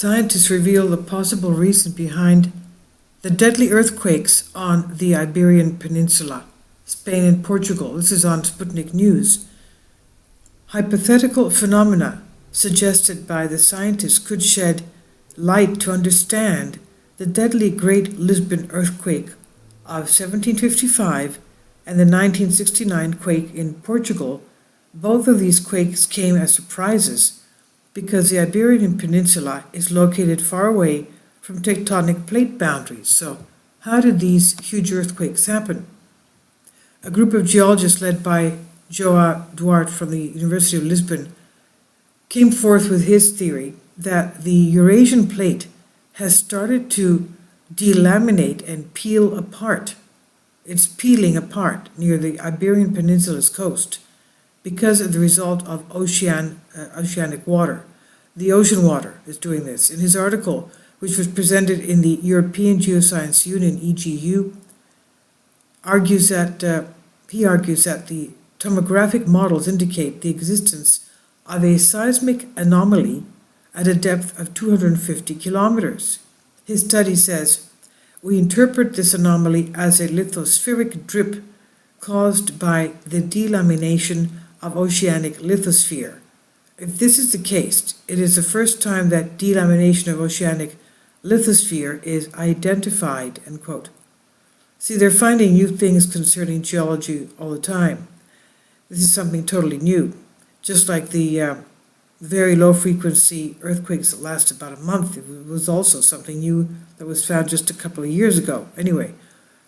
scientists reveal the possible reason behind the deadly earthquakes on the Iberian Peninsula, Spain and Portugal. This is on Sputnik News. Hypothetical phenomena suggested by the scientists could shed light to understand the deadly Great Lisbon earthquake of 1755 and the 1969 quake in Portugal. Both of these quakes came as surprises because the Iberian Peninsula is located far away from tectonic plate boundaries. So, how did these huge earthquakes happen? A group of geologists led by João Duarte from the University of Lisbon came forth with his theory that the Eurasian plate has started to delaminate and peel apart. It's peeling apart near the Iberian Peninsula's coast because of the result of oceanic water. The ocean water is doing this. In his article, which was presented in the European Geoscience Union, EGU, he argues that the tomographic models indicate the existence of a seismic anomaly at a depth of 250 kilometers. His study says, we interpret this anomaly as a lithospheric drip caused by the delamination of oceanic lithosphere. If this is the case, it is the first time that delamination of oceanic lithosphere is identified, end quote. See, they're finding new things concerning geology all the time. This is something totally new. Just like the very low frequency earthquakes that last about a month, it was also something new that was found just a couple of years ago. Anyway,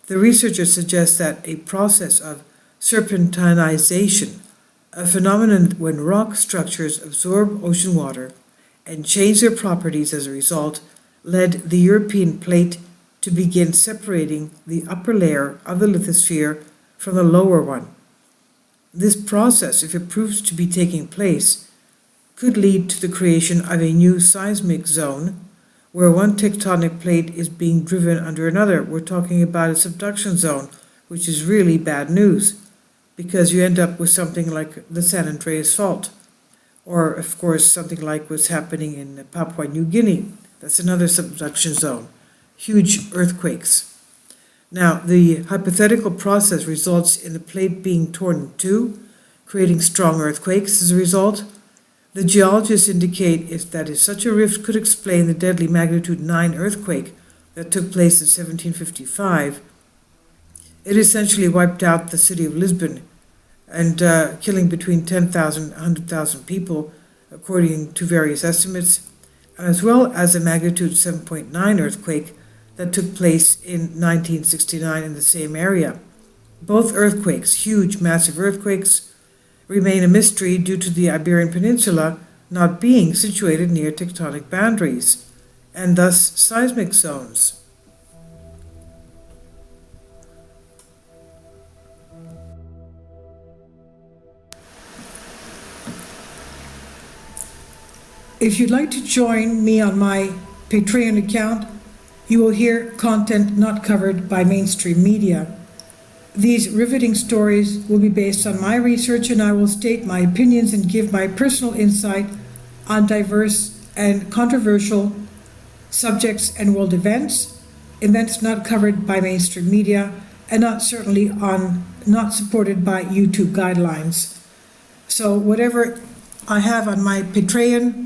the researchers suggest that a process of serpentinization, a phenomenon when rock structures absorb ocean water and change their properties as a result, led the European plate to begin separating the upper layer of the lithosphere from the lower one. This process, if it proves to be taking place, could lead to the creation of a new seismic zone where one tectonic plate is being driven under another. We're talking about a subduction zone, which is really bad news because you end up with something like the San Andreas Fault, or of course something like what's happening in Papua New Guinea. That's another subduction zone. Huge earthquakes. Now, the hypothetical process results in the plate being torn in two, creating strong earthquakes as a result. The geologists indicate that if such a rift could explain the deadly magnitude 9 earthquake that took place in 1755, it essentially wiped out the city of Lisbon and killing between 10,000 and 100,000 people, according to various estimates, as well as a magnitude 7.9 earthquake that took place in 1969 in the same area. Both earthquakes, huge, massive earthquakes, remain a mystery due to the Iberian Peninsula not being situated near tectonic boundaries, and thus seismic zones. If you'd like to join me on my Patreon account, you will hear content not covered by mainstream media. These riveting stories will be based on my research, and I will state my opinions and give my personal insight on diverse and controversial subjects and world events not covered by mainstream media, and not supported by YouTube guidelines. So whatever I have on my Patreon,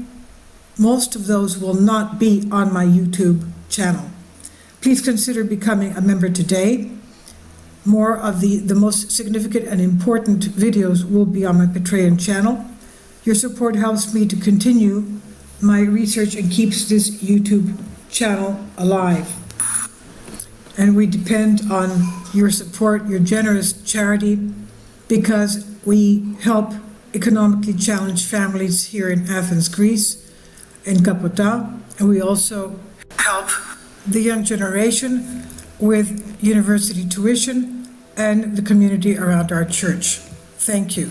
most of those will not be on my YouTube channel. Please consider becoming a member today. More of the most significant and important videos will be on my Patreon channel. Your support helps me to continue my research and keeps this YouTube channel alive. And we depend on your support, your generous charity, because we help economically challenged families here in Athens, Greece, in Kapota, and we also help the young generation with university tuition and the community around our church. Thank you.